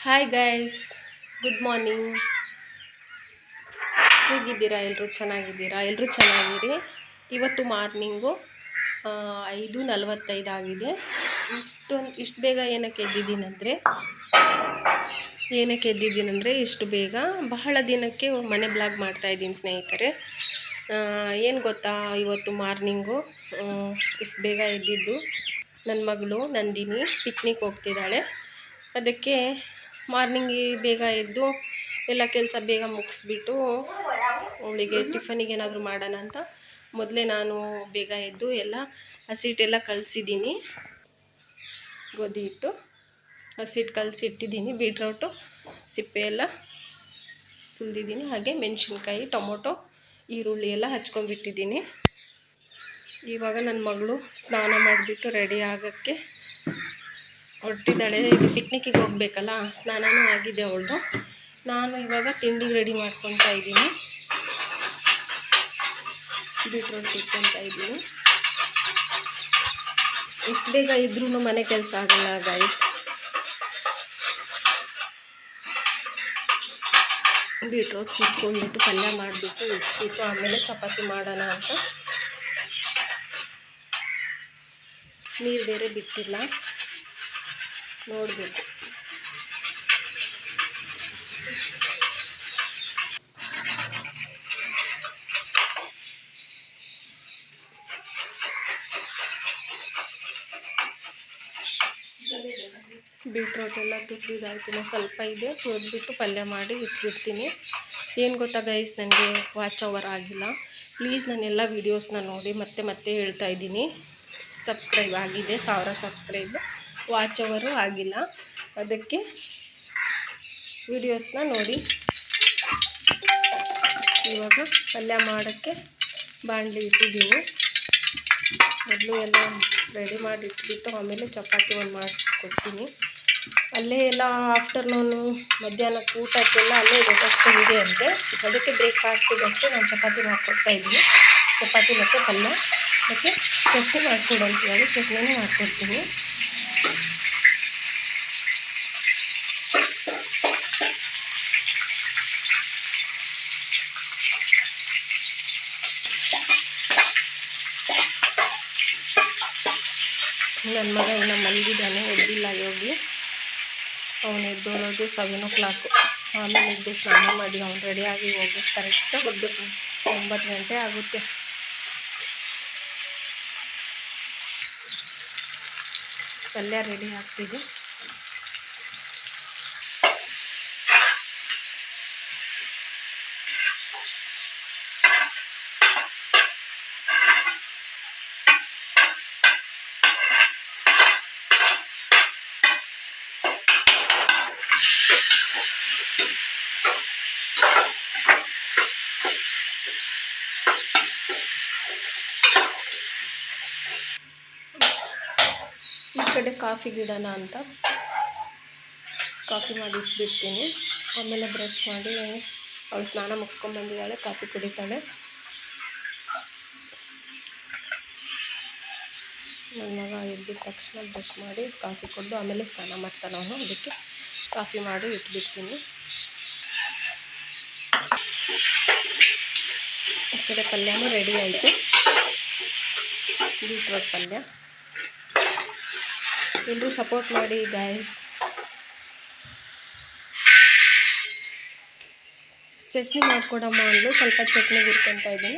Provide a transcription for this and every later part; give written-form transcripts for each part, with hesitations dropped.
Hi guys, good morning. ಹೇಗಿದ್ದೀರಾ? ಎಲ್ಲರೂ ಚೆನ್ನಾಗಿದ್ದೀರಾ? ಎಲ್ಲರೂ ಚೆನ್ನಾಗಿರಿ. ಇವತ್ತು ಮಾರ್ನಿಂಗು 5:45 ಆಗಿದೆ. ಇಷ್ಟು ಬೇಗ ಏನಕ್ಕೆ ಎದ್ದಿದ್ದೀನಂದರೆ ಇಷ್ಟು ಬೇಗ ಬಹಳ ದಿನಕ್ಕೆ ಮನೆ ಬ್ಲಾಗ್ ಮಾಡ್ತಾಯಿದ್ದೀನಿ ಸ್ನೇಹಿತರೆ. ಏನು ಗೊತ್ತಾ, ಇವತ್ತು ಮಾರ್ನಿಂಗು ಇಷ್ಟು ಬೇಗ ಎದ್ದಿದ್ದು, ನನ್ನ ಮಗಳು ನಂದಿನಿ ಪಿಕ್ನಿಕ್ ಹೋಗ್ತಿದ್ದಾಳೆ. ಅದಕ್ಕೆ ಮಾರ್ನಿಂಗ್ ಬೇಗ ಎದ್ದು ಎಲ್ಲ ಕೆಲಸ ಬೇಗ ಮುಗಿಸ್ಬಿಟ್ಟು ಅವಳಿಗೆ ಟಿಫನಿಗೆ ಏನಾದರೂ ಮಾಡೋಣ ಅಂತ ಮೊದಲೇ ನಾನು ಬೇಗ ಎದ್ದು ಎಲ್ಲ ಹಸಿಟ್ಟೆಲ್ಲ ಕಲಸಿದ್ದೀನಿ. ಗೋಧಿ ಹಿಟ್ಟು ಹಸಿಟ್ಟು ಕಲಸಿಟ್ಟಿದ್ದೀನಿ. ಬೀಟ್ರೋಟು ಸಿಪ್ಪೆ ಎಲ್ಲ ಸುಲಿದಿದ್ದೀನಿ. ಹಾಗೆ ಮೆಣಸಿನ್ಕಾಯಿ, ಟೊಮೊಟೊ, ಈರುಳ್ಳಿ ಎಲ್ಲ ಹಚ್ಕೊಂಡ್ಬಿಟ್ಟಿದ್ದೀನಿ. ಇವಾಗ ನನ್ನ ಮಗಳು ಸ್ನಾನ ಮಾಡಿಬಿಟ್ಟು ರೆಡಿ ಆಗೋಕ್ಕೆ ಹೊರಟಿದ್ದಾಳೆ. ಇದು ಪಿಕ್ನಿಕ್ಕಿಗೆ ಹೋಗ್ಬೇಕಲ್ಲ, ಸ್ನಾನನೂ ಆಗಿದೆ ಅವಳದು. ನಾನು ಇವಾಗ ತಿಂಡಿಗೆ ರೆಡಿ ಮಾಡ್ಕೊತಾ ಇದ್ದೀನಿ. ಬೀಟ್ರೋಟ್ ಇಟ್ಕೊತಾ ಇದ್ದೀನಿ. ಇಷ್ಟು ಬೇಗ ಇದ್ರೂ ಮನೆ ಕೆಲಸ ಆಗಲ್ಲ ಗೈಸ್. ಬೀಟ್ರೋಟ್ ಇಟ್ಕೊಂಡ್ಬಿಟ್ಟು ಪಲ್ಯ ಮಾಡಿಬಿಟ್ಟು ಇಟ್ಬಿಟ್ಟು ಆಮೇಲೆ ಚಪಾತಿ ಮಾಡೋಣ ಅಂತ. ನೀರು ಬೇರೆ ಬಿಟ್ಟಿಲ್ಲ, ನೋಡಬೇಕು. ಬೀಟ್ರೋಟ್ ಎಲ್ಲ ತುರಿದಾಯ್ತು, ಸ್ವಲ್ಪ ಇದೆ, ತುರಿದ್ಬಿಟ್ಟು ಪಲ್ಯ ಮಾಡಿ ಇಟ್ಬಿಡ್ತೀನಿ. ಏನು ಗೊತ್ತಾ ಗೈಸ್, ನನಗೆ ವಾಚ್ ಓವರ್ ಆಗಿಲ್ಲ. ಪ್ಲೀಸ್ ನನ್ನೆಲ್ಲ ವೀಡಿಯೋಸ್ನ ನೋಡಿ. ಮತ್ತೆ ಹೇಳ್ತಾ ಇದ್ದೀನಿ, ಸಬ್ಸ್ಕ್ರೈಬ್ ಆಗಿದೆ 1000 ಸಬ್ಸ್ಕ್ರೈಬ್, ವಾಚ್ ಓವರು ಆಗಿಲ್ಲ. ಅದಕ್ಕೆ ವೀಡಿಯೋಸ್ನ ನೋಡಿ. ಇವಾಗ ಪಲ್ಯ ಮಾಡೋಕ್ಕೆ ಬಾಣಲಿ ಇಟ್ಟಿದ್ದೀನಿ. ಮೊದಲು ಎಲ್ಲ ರೆಡಿ ಮಾಡಿ ಇಟ್ಬಿಟ್ಟು ಆಮೇಲೆ ಚಪಾತಿ ಒಂದು ಮಾಡಿಕೊಡ್ತೀನಿ. ಅಲ್ಲೇ ಎಲ್ಲ ಆಫ್ಟರ್ನೂನು ಮಧ್ಯಾಹ್ನಕ್ಕೆ ಊಟಕ್ಕೆಲ್ಲ ಅಲ್ಲೇ ವ್ಯವಸ್ಥೆ ಇದೆ ಅಂತೆ. ಅದಕ್ಕೆ ಬ್ರೇಕ್ಫಾಸ್ಟಿಗಷ್ಟೇ ನಾನು ಚಪಾತಿ ಮಾಡಿಕೊಡ್ತಾಯಿದ್ದೀನಿ. ಚಪಾತಿ ಮತ್ತು ಪಲ್ಯ ಮತ್ತು ಚಟ್ನಿ ಮಾಡಿಕೊಡು ಅಂತೀವಿ, ಚಟ್ನಿನೂ ಮಾಡಿಕೊಡ್ತೀನಿ. ನನ್ನ ಮಗ ಇನ್ನೂ ಮಲಗಿದ್ದಾನೆ, ಎದ್ದಿಲ್ಲ ಯೋಗಿ. ಅವನು ಎದ್ದೋಳೋದು 7 o'clock. ಆಮೇಲೆ ಎದ್ದು ಸ್ನಾನ ಮಾಡಿ ಅವ್ನು ರೆಡಿಯಾಗಿ ಹೋಗಿ ಕರೆಕ್ಟಾಗಿ ಹೋಗ್ಬೇಕು. 9 ಗಂಟೆ ಆಗುತ್ತೆ. ಪಲ್ಯ ರೆಡಿ ಆಗ್ತಿದೆ. ಈ ಕಡೆ ಕಾಫಿ ಗಿಡನ ಅಂತ ಕಾಫಿ ಮಾಡಿ ಇಟ್ಬಿಡ್ತೀನಿ. ಆಮೇಲೆ ಬ್ರಷ್ ಮಾಡಿ ಅವಳು ಸ್ನಾನ ಮುಗಿಸ್ಕೊಂಡ್ಬಂದಿದ್ದಾಳೆ, ಕಾಫಿ ಕುಡಿತಾಳೆ. ನನ್ನ ಮಗ ಎದ್ದಿದ ತಕ್ಷಣ ಬ್ರಷ್ ಮಾಡಿ ಕಾಫಿ ಕುಡಿದು ಆಮೇಲೆ ಸ್ನಾನ ಮಾಡ್ತಾನೆ ಅವನು. ಅದಕ್ಕೆ ಕಾಫಿ ಮಾಡಿ ಇಟ್ಬಿಡ್ತೀನಿ. ಈ ಕಡೆ ಪಲ್ಯನೂ ರೆಡಿ ಆಯಿತು, ಬೀಟ್ರೋಟ್ ಪಲ್ಯ. ಎಲ್ಲರೂ ಸಪೋರ್ಟ್ ಮಾಡಿ ಗೈಸ್. ಚಟ್ನಿ ಮಾಡಿಕೊಡಮ್ಮ ಅಂದು ಸ್ವಲ್ಪ ಚಟ್ನಿ ಹುರ್ಕೊತಾ ಇದ್ದೀನಿ.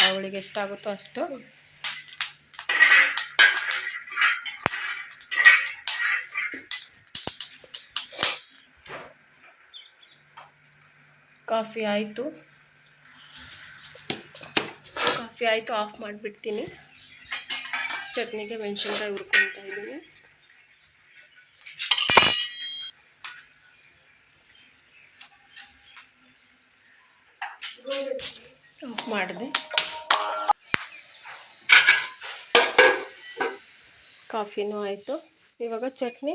ಅವಳಿಗೆ ಎಷ್ಟಾಗುತ್ತೋ ಅಷ್ಟು. ಕಾಫಿ ಆಯಿತು, ಆಫ್ ಮಾಡಿಬಿಡ್ತೀನಿ. ಚಟ್ನಿಗೆ ಮೆಣಸಿನ್ಕಾಯಿ ಹುರ್ಕೊತಾ ಇದ್ದೀನಿ. ಆಫ್ ಮಾಡಿದೆ. ಕಾಫಿನೂ ಆಯಿತು. ಇವಾಗ ಚಟ್ನಿ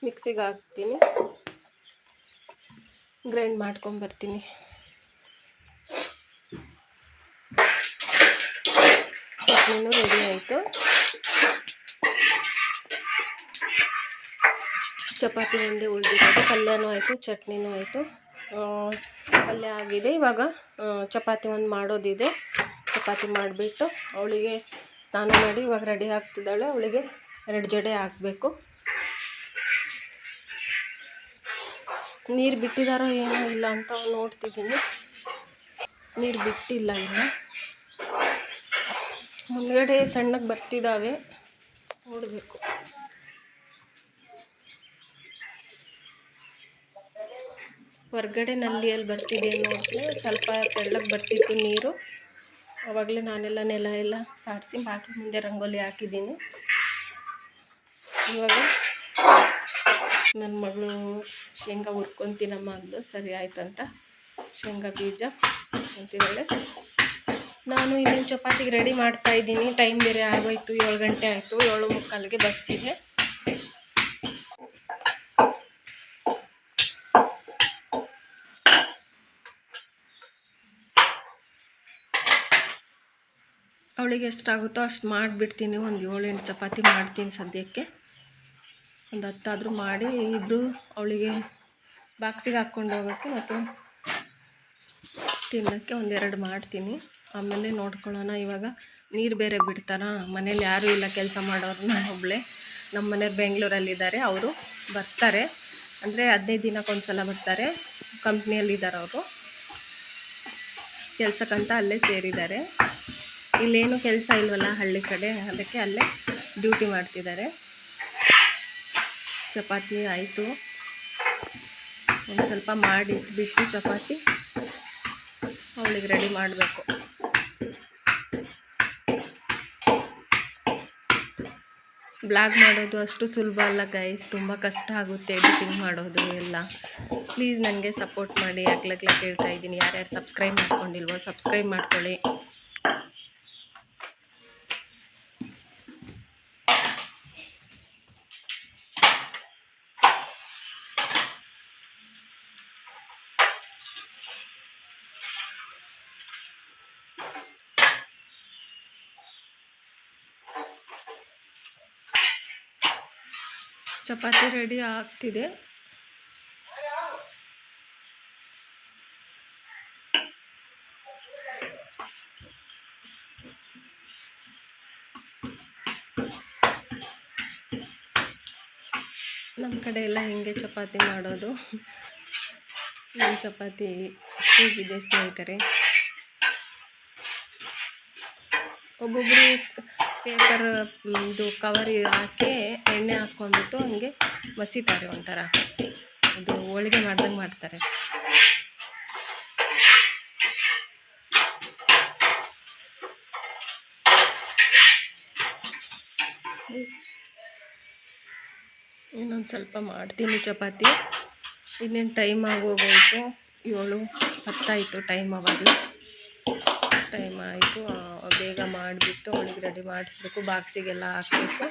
ಮಿಕ್ಸಿಗೆ ಹಾಕ್ತೀನಿ, ಗ್ರೈಂಡ್ ಮಾಡ್ಕೊಂಬರ್ತೀನಿ. ಚಟ್ನಿನೂ ರೆಡಿ ಆಯಿತು. ಚಪಾತಿ ಒಂದೇ ಉಳಿದಿರೋದು. ಪಲ್ಯನೂ ಆಯಿತು, ಚಟ್ನಿನೂ ಆಯಿತು. ಪಲ್ಯ ಆಗಿದೆ. ಇವಾಗ ಚಪಾತಿ ಒಂದು ಮಾಡೋದಿದೆ. ಚಪಾತಿ ಮಾಡಿಬಿಟ್ಟು ಅವಳಿಗೆ ಸ್ನಾನ ಮಾಡಿ ಇವಾಗ ರೆಡಿ ಆಗ್ತಿದ್ದಾಳೆ. ಅವಳಿಗೆ 2 ಜಡೆ ಹಾಕಬೇಕು. ನೀರು ಬಿಟ್ಟಿದ್ದಾರೋ ಏನೋ ಇಲ್ಲ ಅಂತ ನೋಡ್ತಿದ್ದೀನಿ. ನೀರು ಬಿಟ್ಟಿಲ್ಲ ಇಲ್ಲ. ಮುಂದ್ಗಡೆ ಸಣ್ಣಗೆ ಬರ್ತಿದ್ದಾವೆ, ನೋಡಬೇಕು. ಹೊರಗಡೆ ನಲ್ಲಿಯಲ್ಲಿ ಬರ್ತಿದೆ ನೋಡಿದ್ರೆ ಸ್ವಲ್ಪ ತೆಳ್ಳಗೆ ಬರ್ತಿತ್ತು ನೀರು. ಆವಾಗಲೇ ನಾನೆಲ್ಲ ನೆಲ ಎಲ್ಲ ಸಾರಿಸಿ ಬಾಗಿಲು ಮುಂದೆ ರಂಗೋಲಿ ಹಾಕಿದ್ದೀನಿ. ಇವಾಗ ನನ್ನ ಮಗಳು ಶೇಂಗಾ ಹುರ್ಕೊತೀನಮ್ಮ ಅಂದ್ಲು. ಸರಿ ಆಯ್ತಂತ ಶೇಂಗಾ ಬೀಜ ಅಂತಿದ್ದಾಳೆ. ನಾನು ಇನ್ನೇನು ಚಪಾತಿಗೆ ರೆಡಿ ಮಾಡ್ತಾಯಿದ್ದೀನಿ. ಟೈಮ್ ಬೇರೆ ಆಗೋಯ್ತು, 7 ಗಂಟೆ ಆಯಿತು. 7:45ಗೆ ಬಸ್ಸಿದೆ. ಅವಳಿಗೆ ಎಷ್ಟಾಗುತ್ತೋ ಅಷ್ಟು ಮಾಡಿಬಿಡ್ತೀನಿ. ಒಂದು 7-8 ಚಪಾತಿ ಮಾಡ್ತೀನಿ ಸದ್ಯಕ್ಕೆ. ಒಂದು 10 ಆದರೂ ಮಾಡಿ ಇಬ್ಬರು ಅವಳಿಗೆ ಬಾಕ್ಸಿಗೆ ಹಾಕ್ಕೊಂಡು ಹೋಗೋಕ್ಕೆ ಮತ್ತು ತಿನ್ನೋಕ್ಕೆ 1-2 ಮಾಡ್ತೀನಿ. ಆಮೇಲೆ ನೋಡ್ಕೊಳ್ಳೋಣ. ಇವಾಗ ನೀರು ಬೇರೆ ಬಿಡ್ತಾರಾ, ಮನೇಲಿ ಯಾರೂ ಇಲ್ಲ ಕೆಲಸ ಮಾಡೋರು, ನಾನು ಒಬ್ಬಳೇ. ನಮ್ಮ ಮನೆಯವ್ರು ಬೆಂಗಳೂರಲ್ಲಿದ್ದಾರೆ. ಅವರು ಬರ್ತಾರೆ ಅಂದರೆ 15 ದಿನಕ್ಕೊಂದು ಸಲ ಬರ್ತಾರೆ. ಕಂಪ್ನಿಯಲ್ಲಿದ್ದಾರೆ ಅವರು, ಕೆಲಸಕ್ಕಂತ ಅಲ್ಲೇ ಸೇರಿದ್ದಾರೆ. ಇಲ್ಲೇನು ಕೆಲಸ ಇಲ್ವಲ್ಲ ಹಳ್ಳಿ ಕಡೆ, ಅದಕ್ಕೆ ಅಲ್ಲೇ ಡ್ಯೂಟಿ ಮಾಡ್ತಿದ್ದಾರೆ. ಚಪಾತಿ ಆಯಿತು. ಒಂದು ಸ್ವಲ್ಪ ಮಾಡಿ ಬಿಟ್ಟು ಚಪಾತಿ ಅವಳಿಗೆ ರೆಡಿ ಮಾಡಬೇಕು. ಬ್ಲಾಗ್ ಮಾಡೋದು ಅಷ್ಟು ಸುಲಭ ಅಲ್ಲ ಗೈಸ್, ತುಂಬ ಕಷ್ಟ ಆಗುತ್ತೆ ಎಡಿಟಿಂಗ್ ಮಾಡೋದು ಎಲ್ಲ. ಪ್ಲೀಸ್ ನನಗೆ ಸಪೋರ್ಟ್ ಮಾಡಿ. ಆಗ್ಲಗ್ಲ ಕೇಳ್ತಾ ಇದ್ದೀನಿ, ಯಾರ್ಯಾರು ಸಬ್ಸ್ಕ್ರೈಬ್ ಮಾಡ್ಕೊಂಡಿಲ್ವೋ ಸಬ್ಸ್ಕ್ರೈಬ್ ಮಾಡ್ಕೊಳ್ಳಿ. ಚಪಾತಿ ರೆಡಿ ಆಗ್ತಿದೆ. ನಮ್ಮ ಕಡೆ ಎಲ್ಲ ಹಿಂಗೆ ಚಪಾತಿ ಮಾಡೋದು. ನನ್ನ ಚಪಾತಿ ಹೀಗಿದೆ ಸ್ನೇಹಿತರೆ. ಒಬ್ಬೊಬ್ಬರು ಪೇಪರ್ ಇದು ಕವರ್ ಹಾಕಿ ಎಣ್ಣೆ ಹಾಕ್ಕೊಂಡ್ಬಿಟ್ಟು ಹಂಗೆ ಮಸಿತಾರೆ, ಒಂಥರ ಇದು ಹೋಳಿಗೆ ಮಾಡ್ದಂಗೆ ಮಾಡ್ತಾರೆ. ಇನ್ನೊಂದು ಸ್ವಲ್ಪ ಮಾಡ್ತೀನಿ ಚಪಾತಿ. ಇನ್ನೇನು ಟೈಮ್ ಆಗೋಗೋಯ್ತು, 7:10 ಟೈಮ್. ಆವಾಗಲೇ ಟೈಮ್ ಆಯಿತು. ಬೇಗ ಮಾಡಿಬಿಟ್ಟು ಅವಳಿಗೆ ರೆಡಿ ಮಾಡಿಸ್ಬೇಕು, ಬಾಕ್ಸಿಗೆಲ್ಲ ಹಾಕಬೇಕು.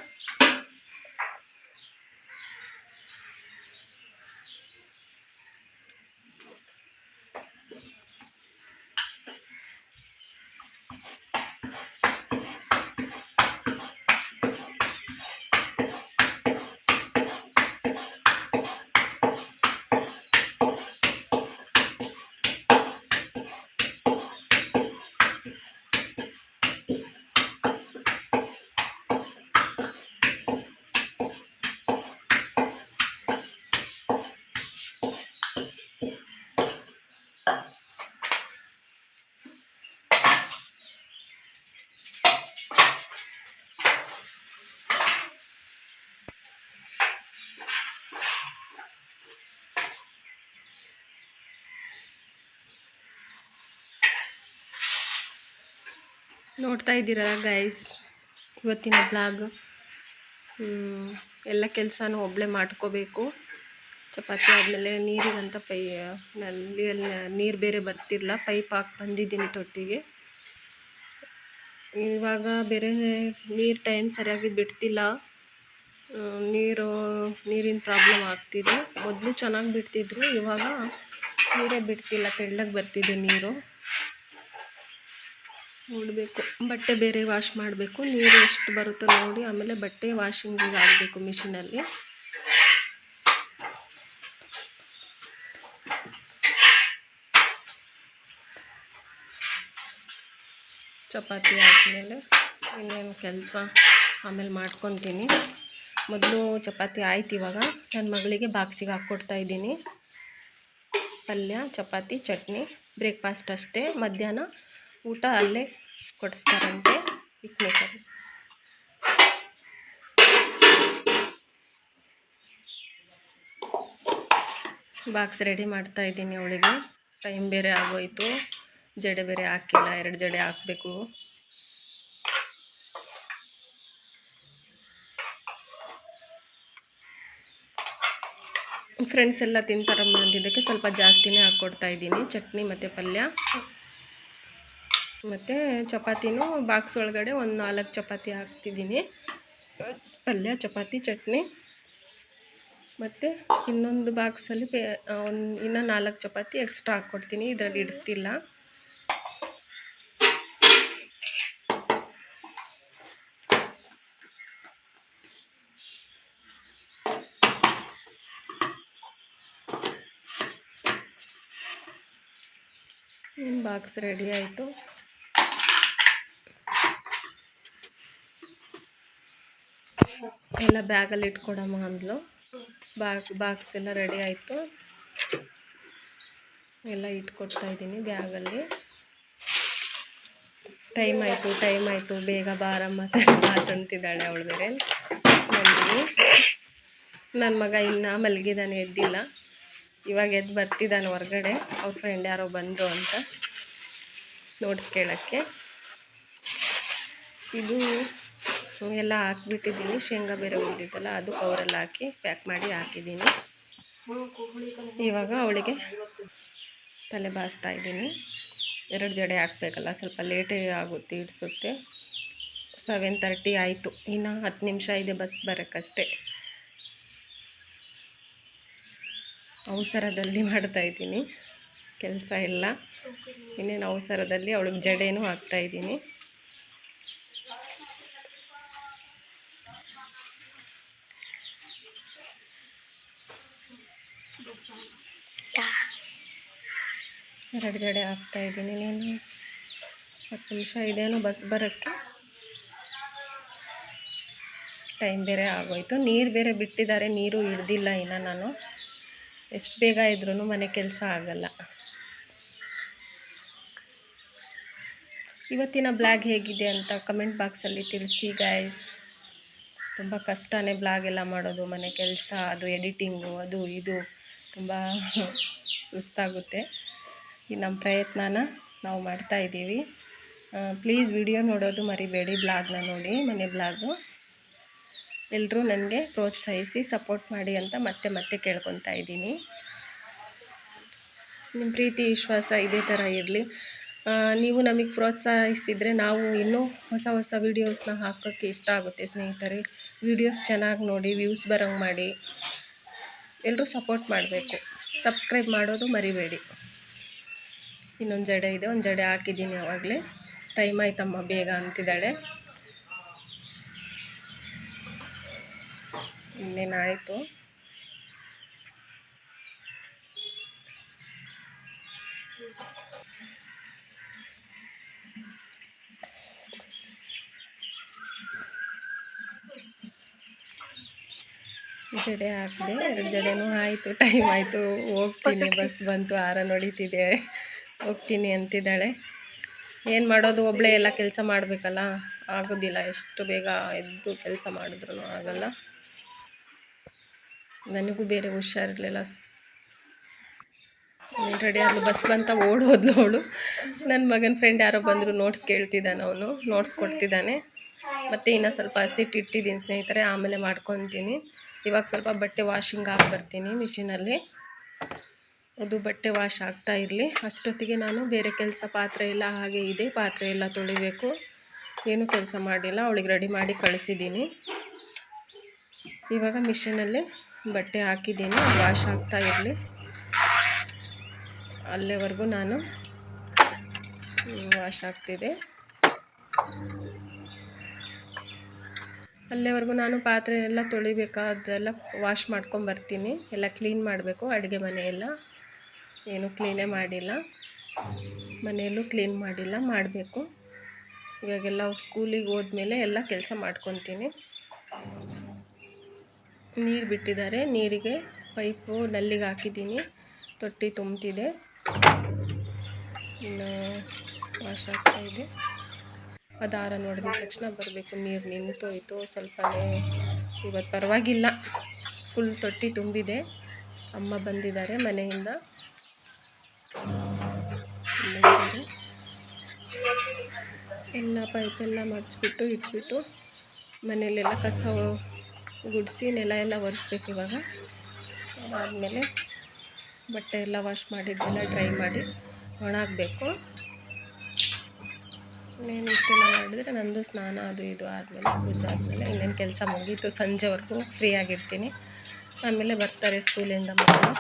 ನೋಡ್ತಾ ಇದ್ದೀರಲ್ಲ ಗೈಸ್ ಇವತ್ತಿನ ಬ್ಲಾಗ್. ಎಲ್ಲ ಕೆಲಸನೂ ಒಬ್ಬಳೇ ಮಾಡ್ಕೋಬೇಕು. ಚಪಾತಿ ಆದಮೇಲೆ ನೀರಿಗಂತ ನಲ್ಲಿಯಲ್ಲಿ ನೀರು ಬೇರೆ ಬರ್ತಿರಲಿಲ್ಲ, ಪೈಪ್ ಹಾಕಿ ಬಂದಿದ್ದೀನಿ ತೊಟ್ಟಿಗೆ. ಇವಾಗ ಬೇರೆ ನೀರು ಟೈಮ್ ಸರಿಯಾಗಿ ಬಿಡ್ತಿಲ್ಲ, ನೀರಿನ ಪ್ರಾಬ್ಲಮ್ ಆಗ್ತಿದೆ. ಮೊದಲು ಚೆನ್ನಾಗಿ ಬಿಡ್ತಿದ್ರು, ಇವಾಗ ನೀರೇ ಬಿಡ್ತಿಲ್ಲ, ತೆಳ್ಳಗೆ ಬರ್ತಿದೆ ನೀರು. ನೋಡಬೇಕು. ಬಟ್ಟೆ ಬೇರೆ ವಾಶ್ ಮಾಡಬೇಕು. ನೀರು ಎಷ್ಟು ಬರುತ್ತೋ ನೋಡಿ ಆಮೇಲೆ ಬಟ್ಟೆ ವಾಷಿಂಗಿಗೆ ಆಗಬೇಕು ಮಿಷಿನಲ್ಲಿ. ಚಪಾತಿ ಆದಮೇಲೆ ಇನ್ನೇನು ಕೆಲಸ ಆಮೇಲೆ ಮಾಡ್ಕೊತೀನಿ. ಮೊದಲು ಚಪಾತಿ ಆಯ್ತು. ಇವಾಗ ನನ್ನ ಮಗಳಿಗೆ ಬಾಕ್ಸಿಗೆ ಹಾಕ್ಕೊಡ್ತಾಯಿದ್ದೀನಿ. ಪಲ್ಯ, ಚಪಾತಿ, ಚಟ್ನಿ, ಬ್ರೇಕ್ಫಾಸ್ಟ್ ಅಷ್ಟೇ. ಮಧ್ಯಾಹ್ನ ಊಟ ಅಲ್ಲೇ ಕೊಡಿಸ್ತಾರಂತೆ ಪಿಕ್ನಿಕಲ್ಲಿ. ಬಾಕ್ಸ್ ರೆಡಿ ಮಾಡ್ತಾಯಿದ್ದೀನಿ ಅವಳಿಗೆ. ಟೈಮ್ ಬೇರೆ ಆಗೋಯಿತು, ಜಡೆ ಬೇರೆ ಹಾಕಿಲ್ಲ, 2 ಜಡೆ ಹಾಕಬೇಕು. ಫ್ರೆಂಡ್ಸ್ ಎಲ್ಲ ತಿಂತಾರಮ್ಮ ಅಂದಿದ್ದಕ್ಕೆ ಸ್ವಲ್ಪ ಜಾಸ್ತಿನೇ ಹಾಕ್ಕೊಡ್ತಾಯಿದ್ದೀನಿ ಚಟ್ನಿ ಮತ್ತು ಪಲ್ಯ. ಮತ್ತು ಚಪಾತಿನೂ ಬಾಕ್ಸ್ ಒಳಗಡೆ ಒಂದು 4 ಚಪಾತಿ ಹಾಕ್ತಿದ್ದೀನಿ. ಪಲ್ಯ, ಚಪಾತಿ, ಚಟ್ನಿ. ಮತ್ತು ಇನ್ನೊಂದು ಬಾಕ್ಸಲ್ಲಿ ಇನ್ನೂ 4 ಚಪಾತಿ ಎಕ್ಸ್ಟ್ರಾ ಹಾಕ್ಕೊಡ್ತೀನಿ, ಇದರಲ್ಲಿ ಇಡಿಸ್ತಿಲ್ಲ. ಬಾಕ್ಸ್ ರೆಡಿ ಆಯಿತು. ಎಲ್ಲ ಬ್ಯಾಗಲ್ಲಿ ಇಟ್ಕೊಡಮ್ಮ ಅಂದ್ಲು. ಬಾಕ್ಸ್ ಎಲ್ಲ ರೆಡಿ ಆಯಿತು, ಎಲ್ಲ ಇಟ್ಕೊಡ್ತಾಯಿದ್ದೀನಿ ಬ್ಯಾಗಲ್ಲಿ. ಟೈಮ್ ಆಯಿತು ಬೇಗ ಬಾರಮ್ಮ ಬಾಸ್ ಅಂತಿದ್ದಾಳೆ ಅವಳು ಬೇರೆ. ನನ್ನ ಮಗ ಇನ್ನೂ ಮಲಗಿದ್ದಾನೆ, ಎದ್ದಿಲ್ಲ. ಇವಾಗ ಎದ್ದು ಬರ್ತಿದ್ದಾನೆ ಹೊರಗಡೆ. ಅವ್ರ ಫ್ರೆಂಡ್ ಯಾರೋ ಬಂದರು ಅಂತ ನೋಟ್ಸ್ ಕೇಳೋಕ್ಕೆ. ಇದು ಎಲ್ಲ ಹಾಕ್ಬಿಟ್ಟಿದ್ದೀನಿ. ಶೇಂಗಾ ಬೇರೆ ಉಳಿದಿತ್ತಲ್ಲ, ಅದು ಕವರಲ್ಲಿ ಹಾಕಿ ಪ್ಯಾಕ್ ಮಾಡಿ ಹಾಕಿದ್ದೀನಿ. ಇವಾಗ ಅವಳಿಗೆ ತಲೆ ಬಾಚ್ತಾ ಇದ್ದೀನಿ. 2 ಜಡೆ ಹಾಕಬೇಕಲ್ಲ, ಸ್ವಲ್ಪ ಲೇಟೇ ಆಗುತ್ತೆ, ಇಡಿಸುತ್ತೆ. 7:30 ಆಯಿತು, ಇನ್ನು 10 ನಿಮಿಷ ಇದೆ ಬಸ್ ಬರೋಕ್ಕಷ್ಟೇ. ಅವಸರದಲ್ಲಿ ಮಾಡ್ತಾಯಿದ್ದೀನಿ ಕೆಲಸ ಎಲ್ಲ. ಇನ್ನೇನು ಅವಸರದಲ್ಲಿ ಅವಳಿಗೆ ಜಡೆನೂ ಹಾಕ್ತಾಯಿದ್ದೀನಿ. ಎರಡು ಜಡೆ ಹಾಕ್ತಾಯಿದ್ದೀನಿ. ನೀನು 10 ನಿಮಿಷ ಇದೇನೋ ಬಸ್ ಬರೋಕ್ಕೆ. ಟೈಮ್ ಬೇರೆ ಆಗೋಯ್ತು. ನೀರು ಬೇರೆ ಬಿಟ್ಟಿದ್ದಾರೆ, ನೀರು ಹಿಡ್ದಿಲ್ಲ ಇನ್ನು ನಾನು. ಎಷ್ಟು ಬೇಗ ಇದ್ರೂ ಮನೆ ಕೆಲಸ ಆಗಲ್ಲ. ಇವತ್ತಿನ ಬ್ಲಾಗ್ ಹೇಗಿದೆ ಅಂತ ಕಮೆಂಟ್ ಬಾಕ್ಸಲ್ಲಿ ತಿಳಿಸಿ ಗೈಸ್. ತುಂಬ ಕಷ್ಟನೇ ಬ್ಲಾಗ್ ಎಲ್ಲ ಮಾಡೋದು, ಮನೆ ಕೆಲಸ, ಅದು ಎಡಿಟಿಂಗು, ಅದು ಇದು ತುಂಬ ಸುಸ್ತಾಗುತ್ತೆ. ಈ ನಮ್ಮ ಪ್ರಯತ್ನನ ನಾವು ಮಾಡ್ತಾಯಿದ್ದೀವಿ. ಪ್ಲೀಸ್ ವಿಡಿಯೋ ನೋಡೋದು ಮರಿಬೇಡಿ, ಬ್ಲಾಗ್ನ ನೋಡಿ, ಮನೆ ಬ್ಲಾಗು. ಎಲ್ಲರೂ ನನಗೆ ಪ್ರೋತ್ಸಾಹಿಸಿ ಸಪೋರ್ಟ್ ಮಾಡಿ ಅಂತ ಮತ್ತೆ ಕೇಳ್ಕೊತಾ ಇದ್ದೀನಿ. ನಿಮ್ಮ ಪ್ರೀತಿ ವಿಶ್ವಾಸ ಇದೇ ಥರ ಇರಲಿ. ನೀವು ನಮಗೆ ಪ್ರೋತ್ಸಾಹಿಸಿದರೆ ನಾವು ಇನ್ನೂ ಹೊಸ ವೀಡಿಯೋಸ್ನ ಹಾಕೋಕ್ಕೆ ಇಷ್ಟ ಆಗುತ್ತೆ ಸ್ನೇಹಿತರೆ. ವೀಡಿಯೋಸ್ ಚೆನ್ನಾಗಿ ನೋಡಿ, ವ್ಯೂಸ್ ಬರೋಂಗೆ ಮಾಡಿ. ಎಲ್ಲರೂ ಸಪೋರ್ಟ್ ಮಾಡಬೇಕು. ಸಬ್ಸ್ಕ್ರೈಬ್ ಮಾಡೋದು ಮರಿಬೇಡಿ. ಇನ್ನೊಂದು ಜಡೆ ಇದೆ, ಒಂದು ಜಡೆ ಹಾಕಿದ್ದೀನಿ ಆವಾಗಲೇ. ಟೈಮ್ ಆಯ್ತಮ್ಮ ಬೇಗ ಅಂತಿದ್ದಾಳೆ. ಇನ್ನೇನಾಯಿತು. ಜಡೆ ಹಾಕಿದೆ, 2 ಜಡೆನೂ ಆಯಿತು. ಟೈಮ್ ಆಯಿತು, ಹೋಗ್ತೀನಿ, ಬಸ್ ಬಂತು, ಹಾರನ್ ಹೊಡಿತಿದೆ, ಹೋಗ್ತೀನಿ ಅಂತಿದ್ದಾಳೆ. ಏನು ಮಾಡೋದು, ಒಬ್ಬಳೇ ಎಲ್ಲ ಕೆಲಸ ಮಾಡಬೇಕಲ್ಲ, ಆಗೋದಿಲ್ಲ. ಎಷ್ಟು ಬೇಗ ಎದ್ದು ಕೆಲಸ ಮಾಡಿದ್ರೂ ಆಗಲ್ಲ. ನನಗೂ ಬೇರೆ ಹುಷಾರಿರಲಿಲ್ಲ. ರೆಡಿ ಆದ್ಲು, ಬಸ್ ಬಂತ ಓಡೋದ್ಲು ಅವಳು. ನನ್ನ ಮಗನ ಫ್ರೆಂಡ್ ಯಾರೋ ಬಂದರು, ನೋಟ್ಸ್ ಕೇಳ್ತಿದ್ದಾನೆ, ಅವನು ನೋಟ್ಸ್ ಕೊಡ್ತಿದ್ದಾನೆ. ಮತ್ತು ಇನ್ನೂ ಸ್ವಲ್ಪ ಹಸಿಟ್ಟಿಟ್ಟಿದ್ದೀನಿ ಸ್ನೇಹಿತರೆ, ಆಮೇಲೆ ಮಾಡ್ಕೊತೀನಿ. ಇವಾಗ ಸ್ವಲ್ಪ ಬಟ್ಟೆ ವಾಷಿಂಗ್ ಹಾಕಿ ಬರ್ತೀನಿ ಮಿಷಿನಲ್ಲಿ. ಅದು ಬಟ್ಟೆ ವಾಶ್ ಆಗ್ತಾ ಇರಲಿ. ಅಷ್ಟೊತ್ತಿಗೆ ನಾನು ಬೇರೆ ಕೆಲಸ, ಪಾತ್ರೆ ಎಲ್ಲ ಹಾಗೆ ಇದೆ, ಪಾತ್ರೆ ಎಲ್ಲ ತೊಳಿಬೇಕು. ಏನೂ ಕೆಲಸ ಮಾಡಿಲ್ಲ, ಅವಳಿಗೆ ರೆಡಿ ಮಾಡಿ ಕಳಿಸಿದ್ದೀನಿ. ಇವಾಗ ಮಿಷಿನಲ್ಲಿ ಬಟ್ಟೆ ಹಾಕಿದ್ದೀನಿ, ವಾಶ್ ಆಗ್ತಾ ಇರಲಿ. ಅಲ್ಲಿವರೆಗೂ ನಾನು ವಾಶ್ ಆಗ್ತಿದೆ. ಅಲ್ಲಿವರೆಗೂ ನಾನು ಪಾತ್ರೆ ಎಲ್ಲ ತೊಳಿಬೇಕಾದೆಲ್ಲ ವಾಶ್ ಮಾಡ್ಕೊಂಬರ್ತೀನಿ. ಎಲ್ಲ ಕ್ಲೀನ್ ಮಾಡಬೇಕು. ಅಡುಗೆ ಮನೆಯೆಲ್ಲ ಏನೂ ಕ್ಲೀನೇ ಮಾಡಿಲ್ಲ, ಮನೆಯಲ್ಲೂ ಕ್ಲೀನ್ ಮಾಡಿಲ್ಲ, ಮಾಡಬೇಕು. ಇವಾಗೆಲ್ಲ ಸ್ಕೂಲಿಗೆ ಹೋದ್ಮೇಲೆ ಎಲ್ಲ ಕೆಲಸ ಮಾಡ್ಕೊತೀನಿ. ನೀರು ಬಿಟ್ಟಿದ್ದಾರೆ, ನೀರಿಗೆ ಪೈಪು ನಲ್ಲಿಗೆ ಹಾಕಿದ್ದೀನಿ, ತೊಟ್ಟಿ ತುಂಬ್ತಿದೆ, ಇನ್ನು ವಾಶ್ ಆಗ್ತಾಯಿದೆ. ಅದು ಹಾರ ನೋಡಿದ ತಕ್ಷಣ ಬರಬೇಕು. ನೀರು ನಿಂತೋಯ್ತು ಸ್ವಲ್ಪನೇ. ಇವತ್ತು ಪರವಾಗಿಲ್ಲ, ಫುಲ್ ತೊಟ್ಟಿ ತುಂಬಿದೆ. ಅಮ್ಮ ಬಂದಿದ್ದಾರೆ ಮನೆಯಿಂದ. ಎಲ್ಲ ಪೈಪೆಲ್ಲ ಮಡಚಿಬಿಟ್ಟು ಇಟ್ಬಿಟ್ಟು ಮನೆಯಲ್ಲೆಲ್ಲ ಕಸ ಗುಡಿಸಿ ನೆಲ ಎಲ್ಲ ಒರೆಸ್ಬೇಕು. ಇವಾಗ ಅದಾದಮೇಲೆ ಬಟ್ಟೆ ಎಲ್ಲ ವಾಶ್ ಮಾಡಿದ್ದೆಲ್ಲ ಡ್ರೈ ಮಾಡಿ ಒಣಗಬೇಕು. ಇನ್ನೇನು ಇಷ್ಟೆಲ್ಲ ಮಾಡಿದರೆ ನಂದು ಸ್ನಾನ ಅದು ಇದು ಆದಮೇಲೆ, ಪೂಜೆ ಆದಮೇಲೆ ಇನ್ನೇನು ಕೆಲಸ ಮುಗೀತು. ಸಂಜೆವರೆಗೂ ಫ್ರೀ ಆಗಿರ್ತೀನಿ. ಆಮೇಲೆ ಬರ್ತಾರೆ ಸ್ಕೂಲಿಂದ ಮಕ್ಕಳು.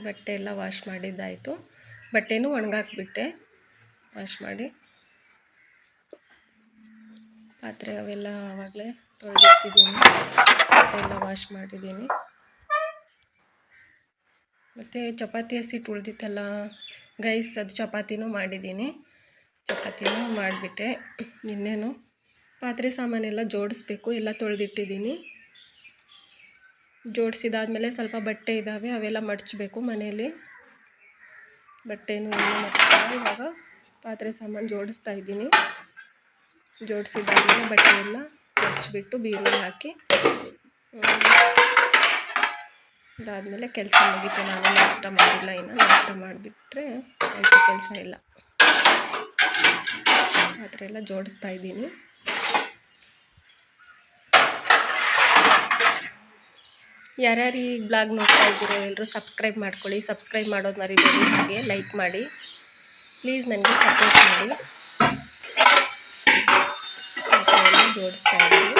ಬಟ್ಟೆ ಎಲ್ಲ ವಾಶ್ ಮಾಡಿದ್ದಾಯಿತು. ಬಟ್ಟೆನೂ ಒಣಗಾಕ್ಬಿಟ್ಟೆ ವಾಶ್ ಮಾಡಿ. ಪಾತ್ರೆ ಅವೆಲ್ಲ ಆವಾಗಲೇ ತೊಳೆದಿಟ್ಟಿದ್ದೀನಿ, ಪಾತ್ರೆ ಎಲ್ಲ ವಾಶ್ ಮಾಡಿದ್ದೀನಿ. ಮತ್ತು ಚಪಾತಿ ಹಸಿಟ್ಟು ಉಳಿದಿತ್ತಲ್ಲ ಗೈಸ್, ಅದು ಚಪಾತಿನೂ ಮಾಡಿದ್ದೀನಿ. ಚಪಾತಿನೂ ಮಾಡಿಬಿಟ್ಟೆ. ಇನ್ನೇನು ಪಾತ್ರೆ ಸಾಮಾನೆಲ್ಲ ಜೋಡಿಸ್ಬೇಕು, ಎಲ್ಲ ತೊಳೆದಿಟ್ಟಿದ್ದೀನಿ. ಜೋಡಿಸಿದಾದ್ಮೇಲೆ ಸ್ವಲ್ಪ ಬಟ್ಟೆ ಇದ್ದಾವೆ, ಅವೆಲ್ಲ ಮಡಚಬೇಕು ಮನೆಯಲ್ಲಿ. ಬಟ್ಟೆನೂ ಎಲ್ಲ ಮಡಚ್ಕೊಂಡು ಇವಾಗ ಪಾತ್ರೆ ಸಾಮಾನು ಜೋಡಿಸ್ತಾ ಇದ್ದೀನಿ. ಜೋಡಿಸಿದಾದ್ಮೇಲೆ ಬಟ್ಟೆ ಎಲ್ಲ ಮಡಚಿಬಿಟ್ಟು ಬೀರುಗೆ ಹಾಕಿ ಅದಾದಮೇಲೆ ಕೆಲಸ ಮುಗೀತು. ನಾನು ನಾಷ್ಟ ಮಾಡಿಲ್ಲ, ಇನ್ನು ನಾಷ್ಟ ಮಾಡಿಬಿಟ್ರೆ ಆಯಿತು, ಕೆಲಸ ಇಲ್ಲ. ಪಾತ್ರೆ ಎಲ್ಲ ಜೋಡಿಸ್ತಾ ಇದ್ದೀನಿ. ಯಾರ್ಯಾರು ಈ ಬ್ಲಾಗ್ ನೋಡ್ತಾ ಇದ್ದೀರೋ ಎಲ್ಲರೂ ಸಬ್ಸ್ಕ್ರೈಬ್ ಮಾಡ್ಕೊಳ್ಳಿ. ಸಬ್ಸ್ಕ್ರೈಬ್ ಮಾಡೋದು ಮರಿಬೇಡಿ, ಹಾಗೆ ಲೈಕ್ ಮಾಡಿ ಪ್ಲೀಸ್, ನನಗೆ ಸಪೋರ್ಟ್ ಮಾಡಿ. ಪಾತ್ರೆ ಎಲ್ಲ ಜೋಡಿಸ್ತಾ ಇದ್ದೀನಿ.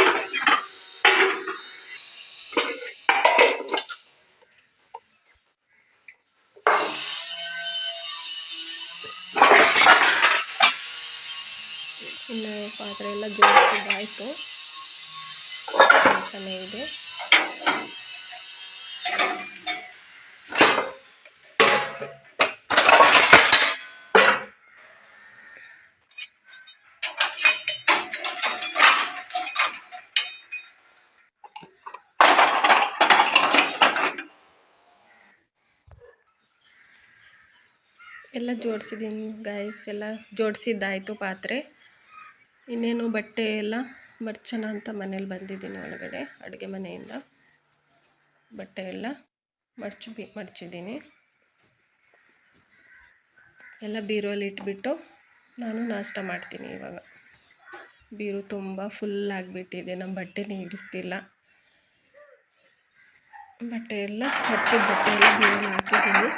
ಇನ್ನು ಪಾತ್ರೆ ಎಲ್ಲ ಜೋಡಿಸಿದ್ದಾಯಿತು, ಅಂತಾನೆ ಇದೆ. ಎಲ್ಲ ಜೋಡಿಸಿದ್ದೀನಿ ಗೈಸ್, ಎಲ್ಲ ಜೋಡಿಸಿದ್ದಾಯಿತು ಪಾತ್ರೆ. ಇನ್ನೇನು ಬಟ್ಟೆ ಎಲ್ಲ ಮಡ್ಚೋಣ ಅಂತ ಮನೇಲಿ ಬಂದಿದ್ದೀನಿ ಒಳಗಡೆ, ಅಡುಗೆ ಮನೆಯಿಂದ. ಬಟ್ಟೆ ಎಲ್ಲ ಮಡ್ಚಿದ್ದೀನಿ. ಎಲ್ಲ ಬೀರುವಲ್ಲಿ ಇಟ್ಬಿಟ್ಟು ನಾನು ನಾಷ್ಟ ಮಾಡ್ತೀನಿ. ಇವಾಗ ಬೀರು ತುಂಬ ಫುಲ್ ಆಗಿಬಿಟ್ಟಿದೆ, ನಮ್ಮ ಬಟ್ಟೆನೇ ಹಿಡಿಸ್ತಿಲ್ಲ. ಬಟ್ಟೆ ಎಲ್ಲ ಮಡ್ಚಿದ ಬಟ್ಟೆ ಎಲ್ಲ ಬೀರಲ್ಲಿ ಹಾಕಿದ್ದೀನಿ.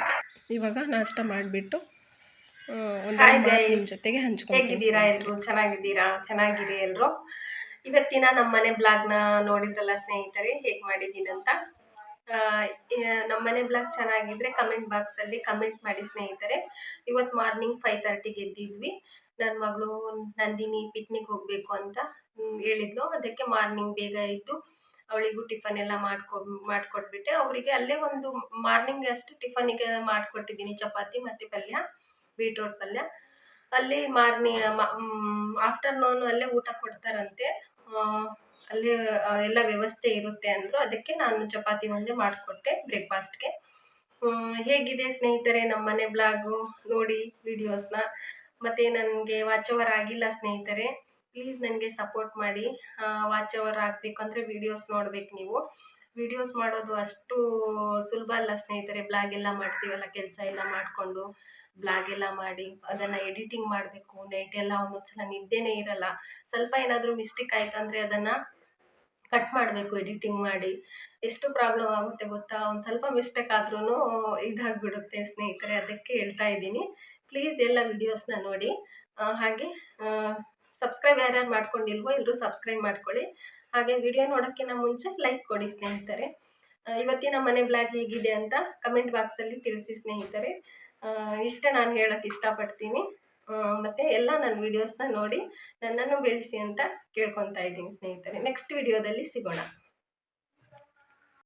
ಇವಾಗ ನಾಷ್ಟ ಮಾಡಿಬಿಟ್ಟು ನಿಮ್ಮ ಜೊತೆಗೆ ಹೇಗಿದ್ದೀರಾ ಎಲ್ಲರೂ? ಚೆನ್ನಾಗಿರಿ ಎಲ್ಲರೂ. ಇವತ್ತಿನ ನಮ್ಮ ಮನೆ ಬ್ಲಾಗ್ನ ನೋಡಿದ್ರಲ್ಲ ಸ್ನೇಹಿತರೆ, ಹೇಗೆ ಮಾಡಿದ್ದೀನಿ ಅಂತ. ನಮ್ಮ ಮನೆ ಬ್ಲಾಗ್ ಚೆನ್ನಾಗಿದ್ರೆ ಕಮೆಂಟ್ ಬಾಕ್ಸಲ್ಲಿ ಕಮೆಂಟ್ ಮಾಡಿ ಸ್ನೇಹಿತರೆ. ಇವತ್ತು ಮಾರ್ನಿಂಗ್ 5:30ಗೆ ಎದ್ದಿದ್ವಿ. ನನ್ನ ಮಗಳು ನಂದಿನಿ ಪಿಕ್ನಿಕ್ ಹೋಗಬೇಕು ಅಂತ ಹೇಳಿದ್ಲು. ಅದಕ್ಕೆ ಮಾರ್ನಿಂಗ್ ಬೇಗ ಇದ್ದು ಅವಳಿಗೂ ಟಿಫನ್ ಎಲ್ಲ ಮಾಡಿಕೊಟ್ಬಿಟ್ಟೆ. ಅವರಿಗೆ ಅಲ್ಲೇ ಒಂದು ಮಾರ್ನಿಂಗ್ ಅಷ್ಟು ಟಿಫನಿಗೆ ಮಾಡಿಕೊಟ್ಟಿದ್ದೀನಿ, ಚಪಾತಿ ಮತ್ತು ಪಲ್ಯ, ಬೀಟ್ರೋಟ್ ಪಲ್ಯ. ಅಲ್ಲಿ ಆಫ್ಟರ್ನೂನ್ ಅಲ್ಲೇ ಊಟ ಕೊಡ್ತಾರಂತೆ, ಅಲ್ಲಿ ಎಲ್ಲ ವ್ಯವಸ್ಥೆ ಇರುತ್ತೆ ಅಂದರು. ಅದಕ್ಕೆ ನಾನು ಚಪಾತಿ ಒಂದೇ ಮಾಡಿಕೊಟ್ಟೆ ಬ್ರೇಕ್ಫಾಸ್ಟ್ಗೆ. ಹೇಗಿದೆ ಸ್ನೇಹಿತರೆ ನಮ್ಮ ಮನೆ ಬ್ಲಾಗು? ನೋಡಿ ವಿಡಿಯೋಸ್ನ. ಮತ್ತು ನನಗೆ ವಾಚ್ ಓವರ್ ಆಗಿಲ್ಲ ಸ್ನೇಹಿತರೆ, ಪ್ಲೀಸ್ ನನಗೆ ಸಪೋರ್ಟ್ ಮಾಡಿ. ವಾಚ್ ಓವರ್ ಆಗಬೇಕು ಅಂದರೆ ವಿಡಿಯೋಸ್ ನೋಡ್ಬೇಕು ನೀವು. ವಿಡಿಯೋಸ್ ಮಾಡೋದು ಅಷ್ಟು ಸುಲಭ ಅಲ್ಲ ಸ್ನೇಹಿತರೆ. ಬ್ಲಾಗ್ ಎಲ್ಲ ಮಾಡ್ತೀವಲ್ಲ, ಕೆಲಸ ಎಲ್ಲ ಮಾಡಿಕೊಂಡು ಬ್ಲಾಗ್ ಎಲ್ಲ ಮಾಡಿ ಅದನ್ನು ಎಡಿಟಿಂಗ್ ಮಾಡಬೇಕು. ನೈಟ್ ಎಲ್ಲ ಒಂದೊಂದ್ಸಲ ನಿದ್ದೆನೇ ಇರಲ್ಲ. ಸ್ವಲ್ಪ ಏನಾದರೂ ಮಿಸ್ಟೇಕ್ ಆಯ್ತು ಅಂದರೆ ಅದನ್ನು ಕಟ್ ಮಾಡಬೇಕು ಎಡಿಟಿಂಗ್ ಮಾಡಿ. ಎಷ್ಟು ಪ್ರಾಬ್ಲಮ್ ಆಗುತ್ತೆ ಗೊತ್ತಾ? ಒಂದು ಸ್ವಲ್ಪ ಮಿಸ್ಟೇಕ್ ಆದ್ರೂ ಇದಾಗಿಬಿಡುತ್ತೆ ಸ್ನೇಹಿತರೆ. ಅದಕ್ಕೆ ಹೇಳ್ತಾ ಇದ್ದೀನಿ, ಪ್ಲೀಸ್ ಎಲ್ಲ ವಿಡಿಯೋಸ್ನ ನೋಡಿ. ಹಾಗೆ ಸಬ್ಸ್ಕ್ರೈಬ್ ಯಾರ್ಯಾರು ಮಾಡ್ಕೊಂಡಿಲ್ವೋ ಎಲ್ಲರೂ ಸಬ್ಸ್ಕ್ರೈಬ್ ಮಾಡ್ಕೊಳ್ಳಿ. ಹಾಗೆ ವಿಡಿಯೋ ನೋಡೋಕ್ಕಿಂತ ಮುಂಚೆ ಲೈಕ್ ಕೊಡಿ ಸ್ನೇಹಿತರೆ. ಇವತ್ತಿನ ಮನೆ ಬ್ಲಾಗ್ ಹೇಗಿದೆ ಅಂತ ಕಮೆಂಟ್ ಬಾಕ್ಸಲ್ಲಿ ತಿಳಿಸಿ ಸ್ನೇಹಿತರೆ. ಇಷ್ಟೇ ನಾನು ಹೇಳೋಕ್ಕೆ ಇಷ್ಟಪಡ್ತೀನಿ. ಮತ್ತು ಎಲ್ಲ ನನ್ನ ವಿಡಿಯೋಸ್ನ ನೋಡಿ ನನ್ನನ್ನು ಬೆಳೆಸಿ ಅಂತ ಕೇಳ್ಕೊತಾ ಇದ್ದೀನಿ ಸ್ನೇಹಿತರೆ. ನೆಕ್ಸ್ಟ್ ವಿಡಿಯೋದಲ್ಲಿ ಸಿಗೋಣ.